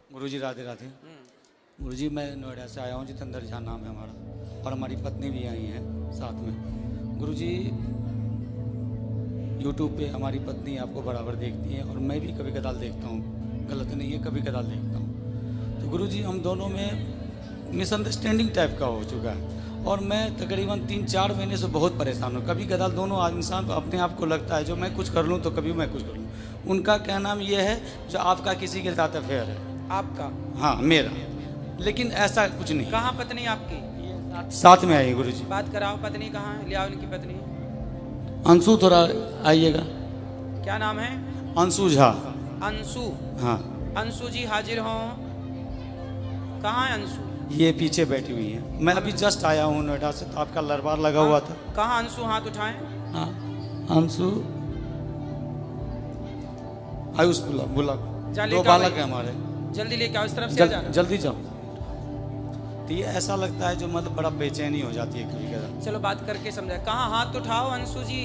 गुरुजी राधे राधे। गुरुजी मैं नोएडा से आया हूँ, जितेंद्र झा नाम है हमारा, और हमारी पत्नी भी आई है साथ में। गुरुजी यूट्यूब पे हमारी पत्नी आपको बराबर देखती है और मैं भी कभी कदाल देखता हूँ, गलत नहीं है, कभी कदाल देखता हूँ। तो गुरुजी हम दोनों में मिसअंडरस्टैंडिंग टाइप का हो चुका है और मैं तकरीबन 3-4 महीने से बहुत परेशान हूँ। कभी कदाल दोनों इंसान अपने आप को लगता है जो मैं कुछ कर लूँ तो कभी मैं कुछ कर लूँ। उनका कहना ये है जो आपका किसी के साथ अफेयर है। आपका? हाँ मेरा, लेकिन ऐसा कुछ नहीं। कहाँ पत्नी आपकी? साथ में आई गुरुजी। बात कराओ, पत्नी कहाँ है? ले आओ इनकी पत्नी। अंशु थोड़ा आइएगा। क्या नाम है? अंशु झा। अंशु? हाँ। अंशु जी हाजिर हों। कहाँ है अंशु? ये पीछे बैठी हुई है। मैं अभी जस्ट आया हूँ नोएडा से, तो आपका दरबार लगा हुआ था। कहाँ अंशु? हाथ उठाएं। हाँ अंशु आयुष बुला 2 बालक है हमारे। जल्दी लेके आओ, इस तरफ से आ जाना। जल्दी जाओ। तो ये ऐसा लगता है जो मतलब बड़ा बेचैनी हो जाती है कभी कभी। चलो बात करके समझाए। कहाँ? हाथ उठाओ अंशु जी।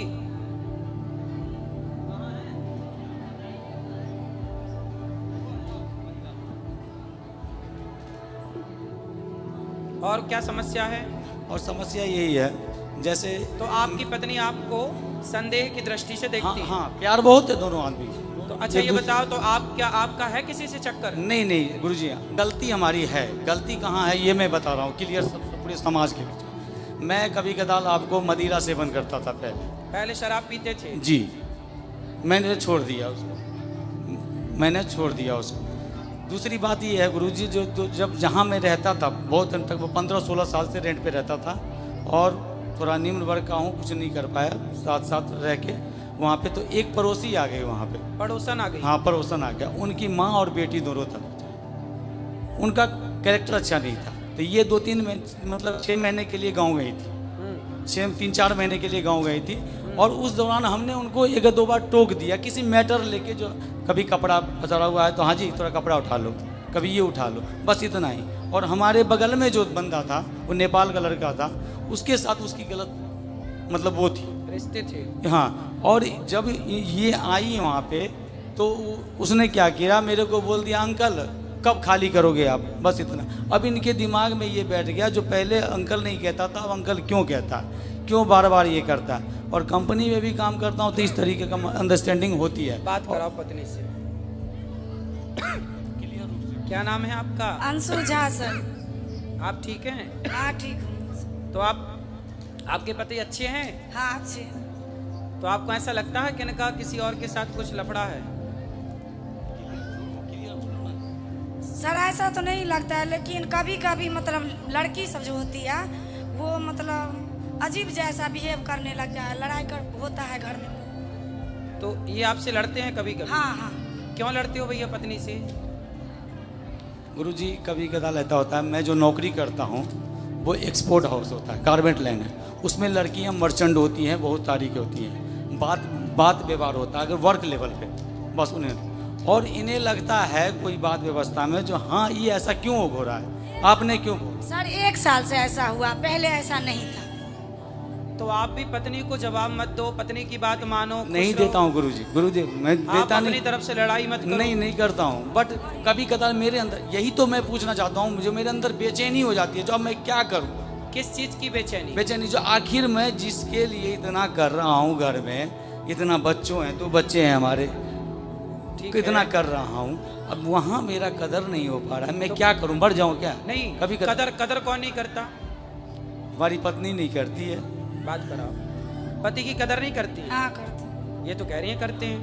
और क्या समस्या है? और समस्या यही है, जैसे तो आपकी पत्नी आपको संदेह की दृष्टि से देखती है? हाँ, प्यार बहुत है दोनों आदमी। तो अच्छा ये बताओ, तो आपका है किसी से चक्कर? नहीं नहीं गुरुजी, गलती हमारी है। गलती कहाँ है ये मैं बता रहा हूँ क्लियर, पूरे समाज के बीच। मैं कभी कदाल आपको मदिरा सेवन करता था पहले शराब पीते थे? जी, मैंने छोड़ दिया उसको। दूसरी बात ये है गुरुजी, जो जब जहाँ मैं रहता था बहुत दिन तक, वो 15-16 साल से रेंट पे रहता था और थोड़ा निम्न वर्ग का हूँ, कुछ नहीं कर पाया साथ साथ रह के वहाँ पे। तो एक पड़ोसी आ गए वहाँ पे। पड़ोसन आ गई? हाँ पड़ोसन आ गया। उनकी माँ और बेटी दोनों था। उनका कैरेक्टर अच्छा नहीं था। तो ये 2-3 मतलब 6 महीने के लिए गाँव गई थी। 3-4 महीने के लिए गाँव गई थी और उस दौरान हमने उनको 1-2 बार टोक दिया किसी मैटर लेके, जो कभी कपड़ा फंसा हुआ है तो हाँ जी थोड़ा कपड़ा उठा लो, कभी ये उठा लो, बस इतना ही। और हमारे बगल में जो बंदा था वो नेपाल का लड़का था, उसके साथ उसकी गलत मतलब वो थी, रिश्ते थे। हाँ। और जब ये आई वहाँ पे तो उसने क्या किया, मेरे को बोल दिया अंकल कब खाली करोगे आप, बस इतना। अब इनके दिमाग में ये बैठ गया, जो पहले अंकल नहीं कहता था अब अंकल क्यों कहता है, क्यों बार बार ये करता है। और कंपनी में भी काम करता हूँ तो इस तरीके का अंडरस्टैंडिंग होती है। बात कराओ पत्नी से। क्या नाम है आपका? अंशु झा सर। आप ठीक हैं? हाँ ठीक हूँ। तो आपके पति अच्छे हैं? हाँ अच्छे। तो आपको ऐसा लगता है कि इनका किसी और के साथ कुछ लफड़ा है? सर ऐसा तो नहीं लगता है, लेकिन कभी कभी मतलब लड़की सब जो होती है वो मतलब अजीब जैसा बिहेव करने लग जाए, लड़ाई कर होता है घर में। तो ये आपसे लड़ते हैं कभी कभी? हाँ हाँ। क्यों लड़ते हो भैया पत्नी से? गुरुजी कभी कदाल ऐसा होता है, मैं जो नौकरी करता हूँ वो एक्सपोर्ट हाउस होता है, गारमेंट लैंड है, उसमें लड़कियाँ मर्चेंट होती हैं, बहुत तारीख होती हैं, बात व्यवहार होता है अगर वर्क लेवल पे, बस उन्हें। और इन्हें लगता है कोई बात व्यवस्था में जो हाँ ये ऐसा क्यों हो रहा है, आपने क्यों? सर 1 साल से ऐसा हुआ, पहले ऐसा नहीं था। तो आप भी पत्नी को जवाब मत दो, पत्नी की बात मानो। नहीं देता हूँ गुरुजी, मैं देता नहीं। अपनी तरफ से लड़ाई मत करो। नहीं करता हूँ, बट कभी कदार मेरे अंदर, यही तो मैं पूछना चाहता हूँ, मुझे मेरे अंदर बेचैनी हो जाती है, जो अब मैं क्या करूँ। किस चीज की बेचैनी? बेचैनी जो आखिर मैं जिसके लिए इतना कर रहा हूँ, घर में इतना बच्चों हैं, 2 बच्चे हैं हमारे, इतना कर रहा हूँ, अब वहाँ मेरा कदर नहीं हो पा रहा है, मैं क्या करूँ, बढ़ जाऊँ क्या? नहीं, कभी कदर कौन नहीं करता? हमारी पत्नी नहीं करती है। बात कराओ। पति की कदर नहीं करती? हाँ करते। ये तो कह रही है करते हैं।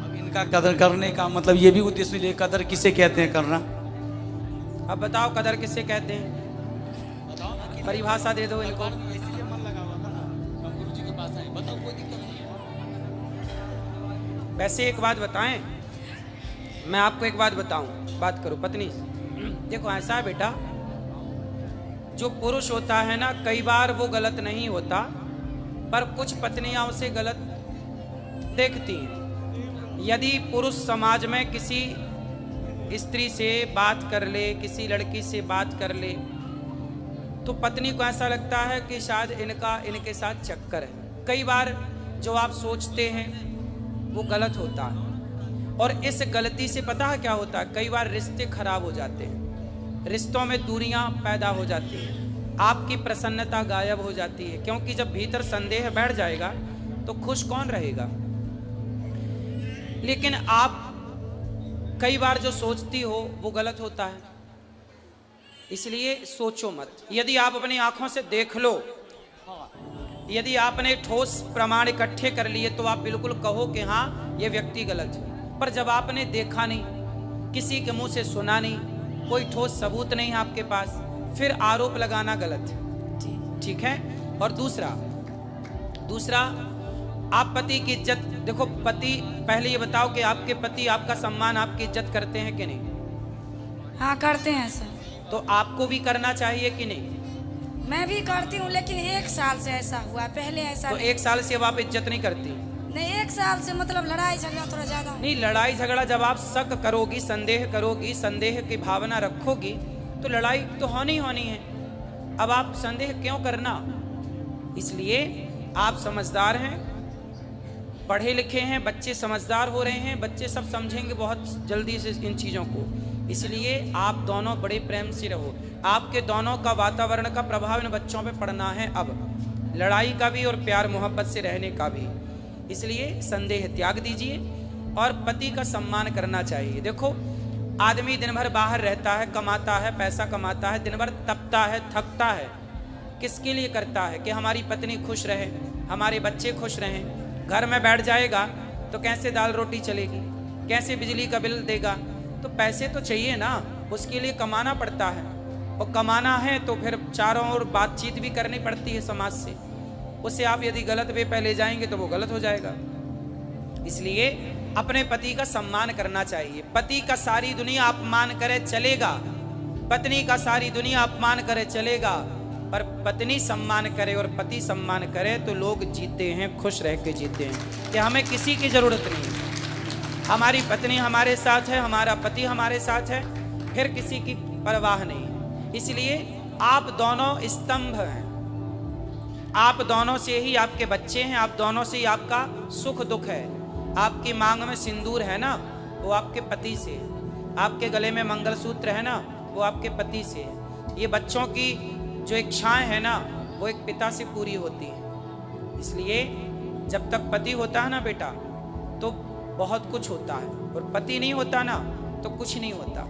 अब इनका कदर करने का मतलब ये भी उद्देश्य ले, कदर किसे कहते हैं करना? अब बताओ कदर किसे कहते हैं, परिभाषा दे दो इनको। वैसे एक बात बताएं, मैं आपको एक बात बताऊं, बात करो पत्नी से। देखो ऐसा है बेटा, जो पुरुष होता है ना, कई बार वो गलत नहीं होता, पर कुछ पत्नियां उसे गलत देखती हैं। यदि पुरुष समाज में किसी स्त्री से बात कर ले, किसी लड़की से बात कर ले, तो पत्नी को ऐसा लगता है कि शायद इनके साथ चक्कर है। कई बार जो आप सोचते हैं वो गलत होता है। और इस गलती से पता है क्या होता है, कई बार रिश्ते खराब हो जाते हैं, रिश्तों में दूरियां पैदा हो जाती हैं, आपकी प्रसन्नता गायब हो जाती है, क्योंकि जब भीतर संदेह बैठ जाएगा तो खुश कौन रहेगा। लेकिन आप कई बार जो सोचती हो वो गलत होता है, इसलिए सोचो मत। यदि आप अपनी आंखों से देख लो, यदि आपने ठोस प्रमाण इकट्ठे कर लिए तो आप बिल्कुल कहो कि हाँ ये व्यक्ति गलत है। पर जब आपने देखा नहीं, किसी के मुंह से सुना नहीं, कोई ठोस सबूत नहीं है आपके पास, फिर आरोप लगाना गलत है, ठीक है। और दूसरा आप पति की इज्जत देखो। पति, पहले ये बताओ कि आपके पति आपका सम्मान, आपकी इज्जत करते हैं कि नहीं? हाँ करते हैं सर। तो आपको भी करना चाहिए कि नहीं? मैं भी करती हूँ, लेकिन 1 साल से ऐसा हुआ, पहले ऐसा तो नहीं। 1 साल से अब आप इज्जत नहीं करती? नहीं, 1 साल से मतलब लड़ाई झगड़ा थोड़ा ज्यादा। नहीं, लड़ाई झगड़ा जब आप शक करोगी, संदेह करोगी, संदेह की भावना रखोगी तो लड़ाई तो होनी है। अब आप संदेह क्यों करना? इसलिए आप समझदार हैं, पढ़े लिखे हैं, बच्चे समझदार हो रहे हैं, बच्चे सब समझेंगे बहुत जल्दी से इन चीज़ों को। इसलिए आप दोनों बड़े प्रेम से रहो। आपके दोनों का वातावरण का प्रभाव इन बच्चों पे पड़ना है, अब लड़ाई का भी और प्यार मोहब्बत से रहने का भी। इसलिए संदेह त्याग दीजिए और पति का सम्मान करना चाहिए। देखो, आदमी दिन भर बाहर रहता है, कमाता है, पैसा कमाता है, दिन भर तपता है, थकता है, किसके लिए करता है? कि हमारी पत्नी खुश रहे, हमारे बच्चे खुश रहें। घर में बैठ जाएगा तो कैसे दाल रोटी चलेगी, कैसे बिजली का बिल देगा? तो पैसे तो चाहिए ना, उसके लिए कमाना पड़ता है, और कमाना है तो फिर चारों ओर बातचीत भी करनी पड़ती है समाज से। उससे आप यदि गलत वे पे ले जाएंगे तो वो गलत हो जाएगा। इसलिए अपने पति का सम्मान करना चाहिए। पति का सारी दुनिया अपमान करे चलेगा, पत्नी का सारी दुनिया अपमान करे चलेगा, पर पत्नी सम्मान करे और पति सम्मान करे तो लोग जीते हैं, खुश रह के जीते हैं, कि हमें किसी की जरूरत नहीं है। हमारी पत्नी हमारे साथ है, हमारा पति हमारे साथ है, फिर किसी की परवाह नहीं है। इसलिए आप दोनों स्तंभ हैं, आप दोनों से ही आपके बच्चे हैं, आप दोनों से ही आपका सुख दुख है। आपकी मांग में सिंदूर है ना, वो आपके पति से है। आपके गले में मंगलसूत्र है ना, वो आपके पति से है। ये बच्चों की जो इच्छाएं हैं ना, वो एक पिता से पूरी होती है। इसलिए जब तक पति होता है ना बेटा, तो बहुत कुछ होता है, और पति नहीं होता ना तो कुछ नहीं होता।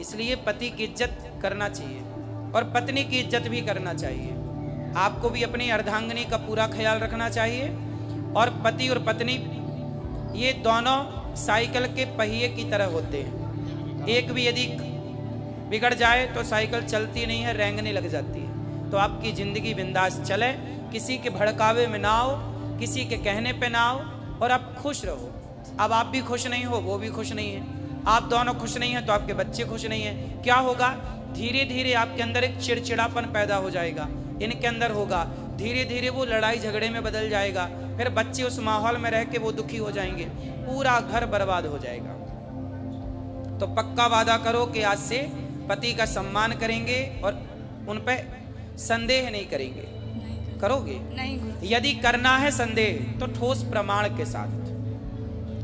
इसलिए पति की इज्जत करना चाहिए और पत्नी की इज्जत भी करना चाहिए। आपको भी अपनी अर्धांगिनी का पूरा ख्याल रखना चाहिए। और पति और पत्नी ये दोनों साइकिल के पहिए की तरह होते हैं। एक भी यदि बिगड़ जाए तो साइकिल चलती नहीं है, रेंगने लग जाती है। तो आपकी जिंदगी बिंदास चले, किसी के भड़कावे में ना आओ, किसी के कहने पे ना आओ, और आप खुश रहो। अब आप भी खुश नहीं हो, वो भी खुश नहीं है, आप दोनों खुश नहीं हैं तो आपके बच्चे खुश नहीं हैं। क्या होगा? धीरे धीरे आपके अंदर एक चिड़चिड़ापन पैदा हो जाएगा, इनके अंदर होगा, धीरे धीरे वो लड़ाई झगड़े में बदल जाएगा, फिर बच्चे उस माहौल में रह के वो दुखी हो जाएंगे, पूरा घर बर्बाद हो जाएगा। तो पक्का वादा करो कि आज से पति का सम्मान करेंगे और उन पे संदेह नहीं करेंगे। करोगे? नहीं गुरु। यदि करना है संदेह तो ठोस प्रमाण के साथ,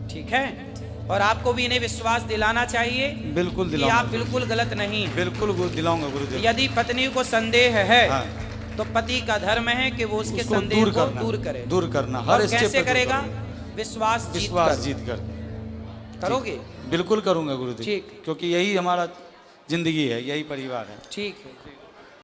ठीक है। और आपको भी इन्हें विश्वास दिलाना चाहिए, बिल्कुल कि दिलाऊंगा, आप बिल्कुल गलत नहीं हैं। बिल्कुल दिलाऊंगा गुरुदेव। यदि पत्नी को संदेह है हाँ। तो पति का धर्म है कि वो उसके उसको संदेह को करना, दूर करे। दूर करना, और हर स्टेप कैसे पे दूर करेगा? करूंगा। विश्वास जीत कर करोगे? बिल्कुल करूंगा गुरुदेव, ठीक। क्योंकि यही हमारा जिंदगी है, यही परिवार है। ठीक है।